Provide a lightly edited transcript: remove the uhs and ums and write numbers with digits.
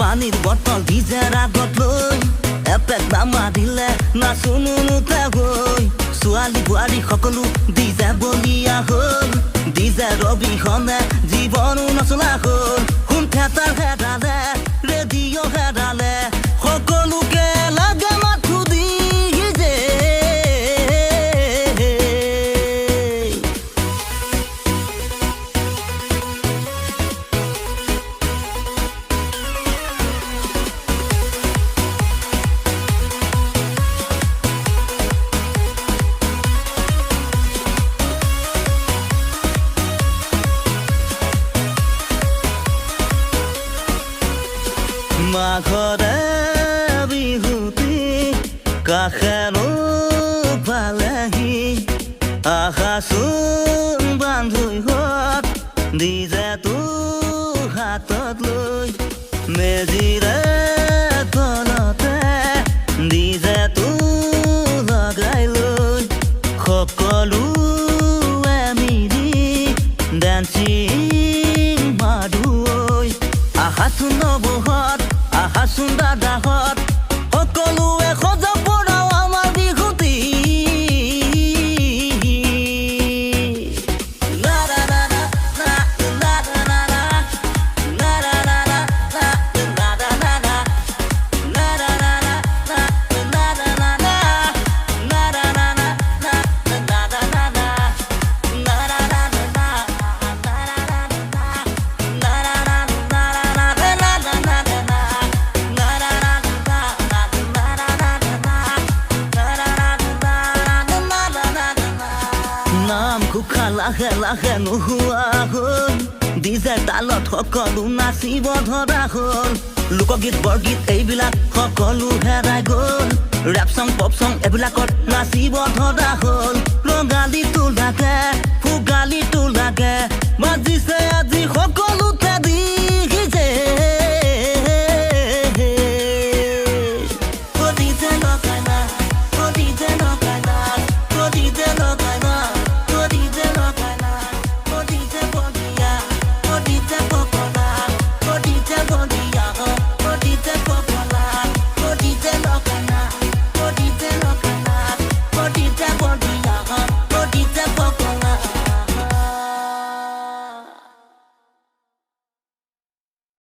পানীৰ বটল ডিজেৰ আগত লৈ এপেক নামা দিলে নাচুনো নুতে গৈ ছোৱালী বোৱাৰী সকলো ডিজে বলিয়া হ'ল ডিজেৰ অবিহনে জীৱনো নচলা হ'ল হোম থিয়েটাৰ হেৰালে ৰেডিঅ' হেৰালে সকলোকে লাগে মাথো ডিজে মাঘৰে বিহুতি কাষেনো পালেহি আহাচোন বান্ধৈহঁত ডিজেটো হাতত লৈ মেজিৰে তলতে ডিজেটো লগাই লৈ সকলোৱে মিলি ডেন্সিং মাৰোঁ আহাচোন নবহঁত আহাচোন দাদাহঁত সকলোৱে সজা পৰাও আমাৰ বিহুতি নাম ঘোষা লাহে লাহে নোহোৱা হ'ল ডিজেৰ তালত সকলো নাচিব ধৰা হ'ল লোকগীত বৰগীত এইবিলাক সকলো হেৰাই গ'ল ৰেপ চং পপ চং এইবিলাকত নাচিব ধৰা হ'ল ৰঙালীটো লাগে ভোগালীটো লাগে বাজিছে আজি সকলোতে ডিজে ডিজে লগাই না ডিজে লগাই না ডিজে লগাই না Podice podia,